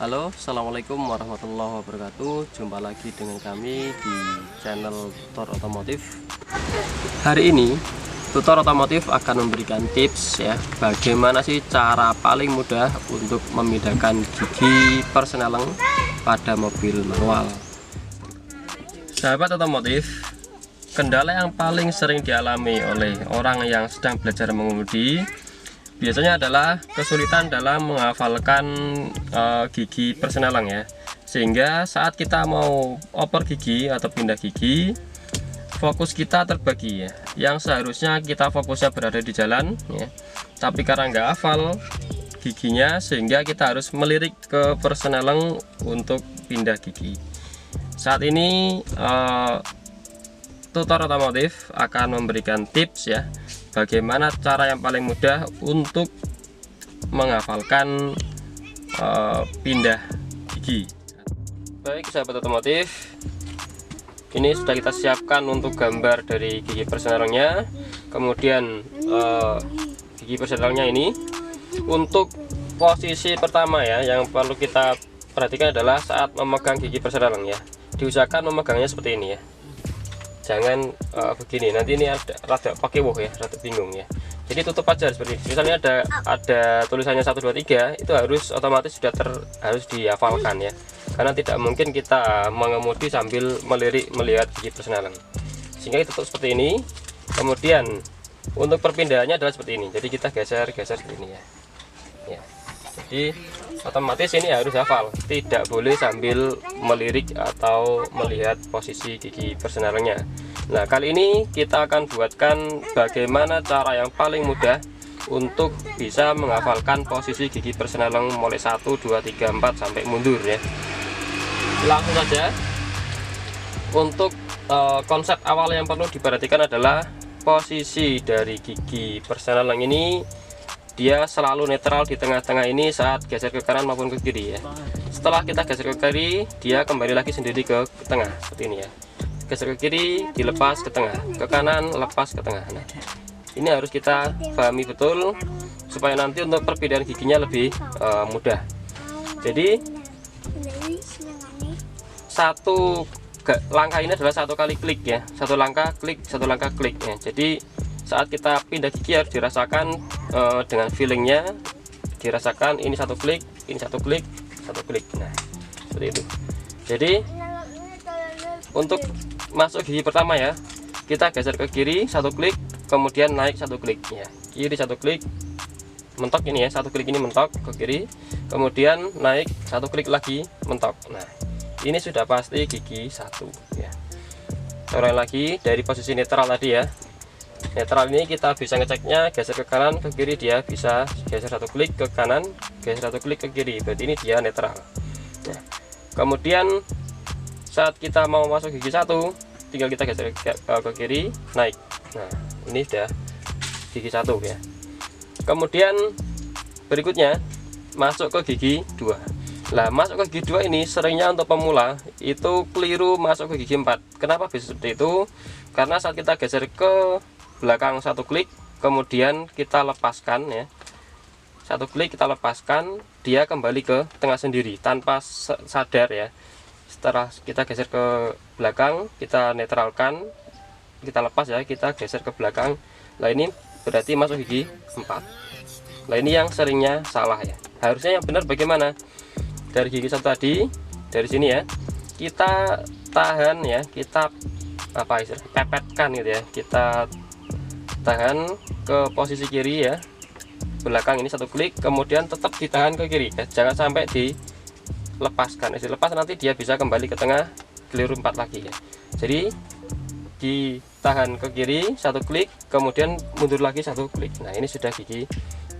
Halo, assalamualaikum warahmatullahi wabarakatuh. Jumpa lagi dengan kami di channel Tutor Otomotif. Hari ini Tutor Otomotif akan memberikan tips ya, bagaimana sih cara paling mudah untuk memindahkan gigi persneleng pada mobil manual. Sahabat otomotif, kendala yang paling sering dialami oleh orang yang sedang belajar mengemudi biasanya adalah kesulitan dalam menghafalkan gigi persneleng ya, sehingga saat kita mau oper gigi atau pindah gigi, fokus kita terbagi ya. Yang seharusnya kita fokusnya berada di jalan ya, tapi karena nggak hafal giginya, sehingga kita harus melirik ke persneleng untuk pindah gigi. Saat ini Tutor Otomotif akan memberikan tips ya, bagaimana cara yang paling mudah untuk menghafalkan pindah gigi. Baik sahabat otomotif, ini sudah kita siapkan untuk gambar dari gigi persnelengnya. Kemudian gigi persnelengnya ini, untuk posisi pertama ya, yang perlu kita perhatikan adalah saat memegang gigi persneleng ya, diusahakan memegangnya seperti ini ya, jangan begini, nanti ini rada pakai woh ya, rada bingung ya. Jadi tutup aja seperti ini. Misalnya ada tulisannya 1 2 3, itu harus otomatis sudah harus dihafalkan ya, karena tidak mungkin kita mengemudi sambil melihat gigi persneleng, sehingga ditutup seperti ini. Kemudian untuk perpindahannya adalah seperti ini, jadi kita geser seperti ini ya. Jadi otomatis ini harus hafal, tidak boleh sambil melirik atau melihat posisi gigi persnelengnya. Nah, kali ini kita akan buatkan bagaimana cara yang paling mudah untuk bisa menghafalkan posisi gigi persneleng mulai 1 2 3 4 sampai mundur ya. Langsung saja. Untuk konsep awal yang perlu diperhatikan adalah posisi dari gigi persneleng ini, dia selalu netral di tengah-tengah ini saat geser ke kanan maupun ke kiri ya. Setelah kita geser ke kiri, dia kembali lagi sendiri ke tengah seperti ini ya. Geser ke kiri, dilepas ke tengah, ke kanan, lepas ke tengah. Nah, ini harus kita pahami betul supaya nanti untuk perpindahan giginya lebih mudah. Jadi satu langkah ini adalah satu kali klik ya, satu langkah klik ya. Jadi saat kita pindah gigi harus dirasakan dengan feelingnya, dirasakan ini satu klik, ini satu klik, satu klik. Nah, seperti itu. Jadi untuk masuk gigi pertama ya, kita geser ke kiri satu klik, kemudian naik satu klik ya, kiri satu klik, mentok ini ya, satu klik ini mentok ke kiri, kemudian naik satu klik lagi, mentok. Nah, ini sudah pasti gigi satu ya. Ulang lagi dari posisi netral tadi ya. Netral ini kita bisa ngeceknya, geser ke kanan ke kiri, dia bisa geser satu klik ke kanan, geser satu klik ke kiri, berarti ini dia netral. Nah, kemudian saat kita mau masuk gigi satu, tinggal kita geser ke kiri, naik. Nah, ini sudah gigi satu ya. Kemudian berikutnya masuk ke gigi 2. Nah, masuk ke gigi 2 ini seringnya untuk pemula itu keliru masuk ke gigi 4. Kenapa bisa seperti itu? Karena saat kita geser ke belakang satu klik, kemudian kita lepaskan ya, satu klik kita lepaskan, dia kembali ke tengah sendiri tanpa sadar ya. Setelah kita geser ke belakang, kita netralkan, kita lepas ya, kita geser ke belakang. Nah, ini berarti masuk gigi 4. Nah, ini yang seringnya salah ya. Harusnya yang benar bagaimana? Dari gigi 1 tadi, dari sini ya, kita tahan ya, kita apa istilahnya, pepetkan gitu ya, kita tahan ke posisi kiri ya, belakang ini satu klik, kemudian tetap ditahan ke kiri ya, jangan sampai dilepaskan. Dilepas nanti dia bisa kembali ke tengah, keliru 4 lagi ya. Jadi ditahan ke kiri satu klik, kemudian mundur lagi satu klik. Nah, ini sudah gigi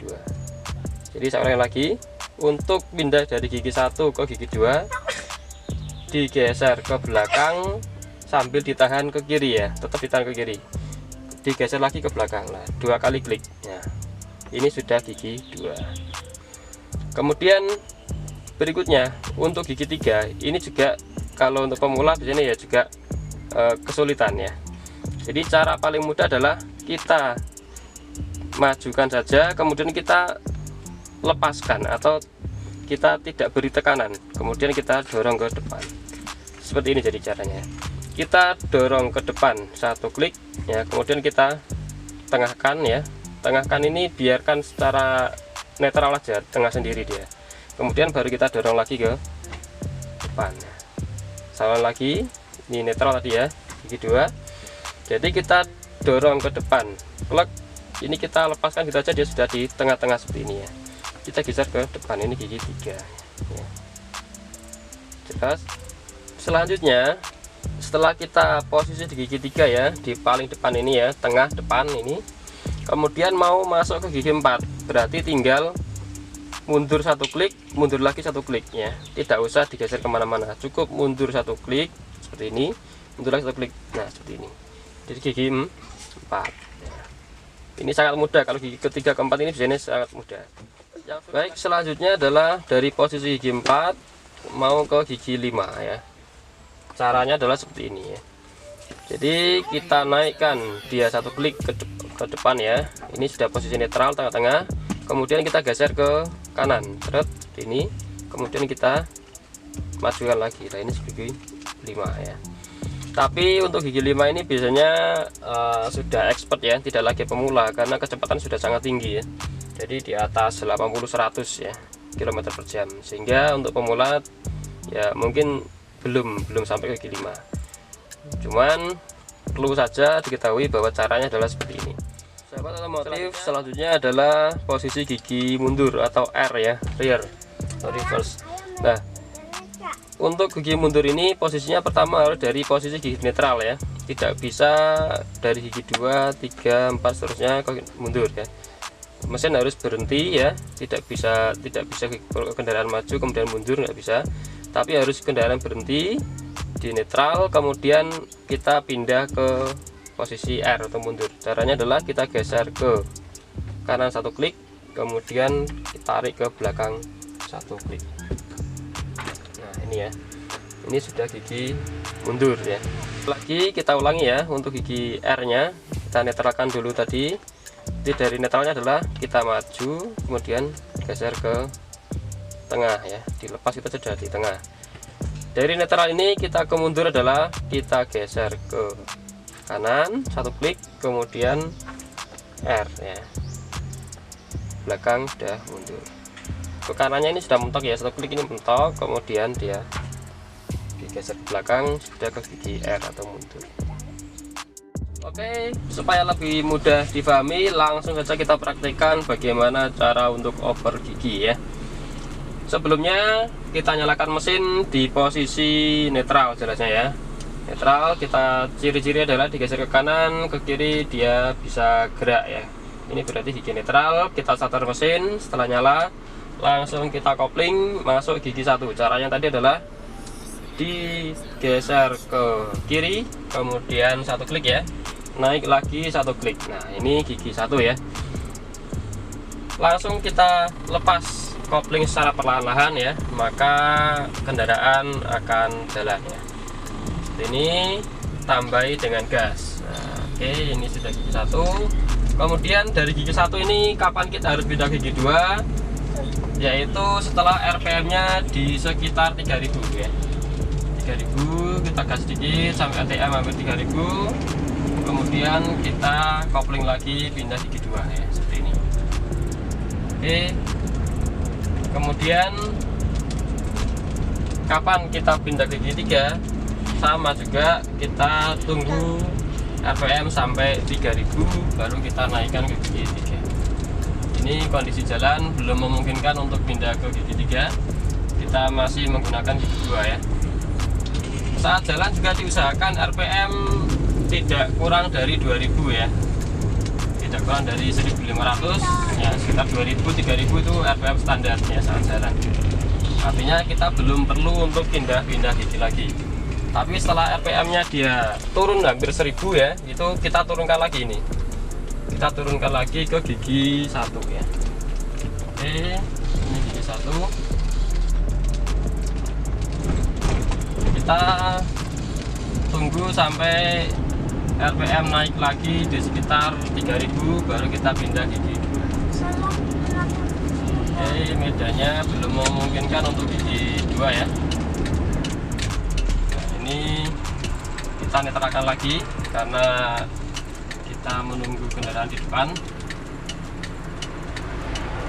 2. Jadi saya ulangi lagi, untuk pindah dari gigi 1 ke gigi 2, digeser ke belakang sambil ditahan ke kiri ya, tetap ditahan ke kiri, digeser lagi ke belakang. Nah, 2 kali klik. Nah, ini sudah gigi 2. Kemudian berikutnya untuk gigi 3, ini juga kalau untuk pemula biasanya ya juga kesulitan ya. Jadi cara paling mudah adalah kita majukan saja, kemudian kita lepaskan atau kita tidak beri tekanan, kemudian kita dorong ke depan. Seperti ini jadi caranya. Kita dorong ke depan 1 klik ya, kemudian kita tengahkan ya. Tengahkan ini biarkan secara netral aja, tengah sendiri dia. Kemudian baru kita dorong lagi ke depan. Sama lagi, ini netral tadi ya, gigi 2. Jadi kita dorong ke depan, klek. Ini kita lepaskan gitu aja, dia sudah di tengah-tengah seperti ini ya. Kita geser ke depan, ini gigi 3 ya. Jelas. Selanjutnya, setelah kita posisi di gigi 3 ya, di paling depan ini ya, tengah depan ini, kemudian mau masuk ke gigi 4, berarti tinggal mundur 1 klik, mundur lagi 1 klik ya, tidak usah digeser kemana-mana, cukup mundur 1 klik seperti ini, mundur lagi 1 klik, nah seperti ini. Jadi gigi 4 ya. Ini sangat mudah, kalau gigi ketiga keempat ini biasanya sangat mudah. Baik, selanjutnya adalah dari posisi gigi 4 mau ke gigi 5 ya. Caranya adalah seperti ini ya. Jadi kita naikkan dia 1 klik ke depan ya. Ini sudah posisi netral tengah-tengah. Kemudian kita geser ke kanan, terus ini. Kemudian kita majukan lagi. Nah, ini gigi 5 ya. Tapi untuk gigi 5 ini biasanya sudah expert ya, tidak lagi pemula karena kecepatan sudah sangat tinggi ya. Jadi di atas 80-100 ya km/jam. Sehingga untuk pemula ya mungkin belum sampai ke gigi 5. Cuman perlu saja diketahui bahwa caranya adalah seperti ini. Sahabat otomotif, selanjutnya adalah posisi gigi mundur atau R ya, rear atau reverse. Nah, untuk gigi mundur ini posisinya pertama harus dari posisi gigi netral ya. Tidak bisa dari gigi 2, 3, 4 seterusnya mundur ya. Mesin harus berhenti ya, tidak bisa kendaraan maju kemudian mundur, nggak bisa. Tapi harus kendaraan berhenti di netral, kemudian kita pindah ke posisi R atau mundur. Caranya adalah kita geser ke kanan 1 klik, kemudian tarik ke belakang 1 klik. Nah ini ya, ini sudah gigi mundur ya. Lagi kita ulangi ya, untuk gigi R nya kita netralkan dulu tadi. Jadi dari netralnya adalah kita maju, kemudian geser ke tengah ya, dilepas kita sudah di tengah. Dari netral ini kita ke mundur adalah kita geser ke kanan 1 klik, kemudian R ya, belakang sudah mundur. Ke kanannya ini sudah mentok ya, 1 klik ini mentok, kemudian dia digeser ke belakang sudah ke gigi R atau mundur. Oke, supaya lebih mudah difahami, langsung saja kita praktekkan bagaimana cara untuk over gigi ya. Sebelumnya kita nyalakan mesin di posisi netral jelasnya ya. Netral, kita ciri-ciri adalah digeser ke kanan, ke kiri dia bisa gerak ya. Ini berarti gigi netral. Kita starter mesin, setelah nyala langsung kita kopling masuk gigi 1. Caranya tadi adalah digeser ke kiri, kemudian 1 klik ya, naik lagi 1 klik. Nah ini gigi 1 ya. Langsung kita lepas kopling secara perlahan-lahan ya, maka kendaraan akan jalan ya. Ini tambahi dengan gas. Nah, oke, ini sudah gigi 1. Kemudian dari gigi 1 ini kapan kita harus pindah gigi 2? Yaitu setelah RPM nya di sekitar 3000 ya. 3000 kita gas sedikit sampai ATM hampir 3000. Kemudian kita kopling lagi pindah gigi 2 ya, seperti ini. Oke. Kemudian kapan kita pindah ke gigi 3? Sama juga, kita tunggu RPM sampai 3000 baru kita naikkan ke gigi 3. Ini kondisi jalan belum memungkinkan untuk pindah ke gigi 3. Kita masih menggunakan gigi 2 ya. Saat jalan juga diusahakan RPM tidak kurang dari 2000 ya, tidak kurang dari 1500 ya, sekitar 2000-3000 itu RPM standarnya saat jalan. Artinya kita belum perlu untuk pindah-pindah gigi lagi. Tapi setelah RPM nya dia turun hampir 1000 ya, itu kita turunkan lagi ini, kita turunkan lagi ke gigi 1 ya. Oke, ini gigi 1. Kita tunggu sampai RPM naik lagi di sekitar 3000 baru kita pindah gigi 2. Oke, medanya belum memungkinkan untuk gigi 2 ya. Nah, ini kita netralkan lagi karena kita menunggu kendaraan di depan.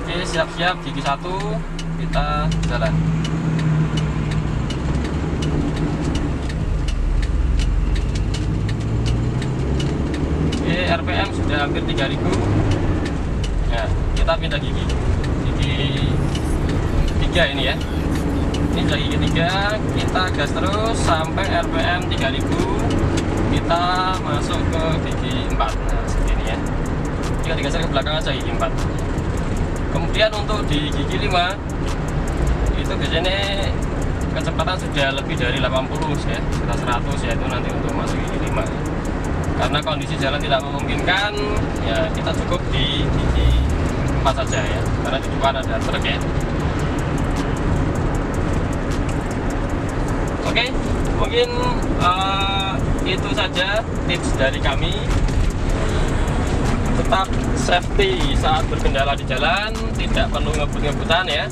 Oke, siap-siap gigi 1, kita jalan. Oke, RPM sudah hampir 3000. Nah, kita pindah gigi 3 ini ya. Ini sudah gigi 3, kita gas terus sampai RPM 3000. Kita masuk ke gigi 4. Nah, seperti ini ya. Tinggal digeser ke belakang aja gigi 4. Kemudian untuk di gigi 5 itu biasanya kecepatan sudah lebih dari 80 ya, sekitar 100 ya, itu nanti untuk masuk gigi 5. Karena kondisi jalan tidak memungkinkan, ya kita cukup di gigi 4 saja ya, karena di depan ada truk ya. Oke, mungkin itu saja tips dari kami. Tetap safety saat berkendara di jalan, tidak perlu ngebut-ngebutan ya.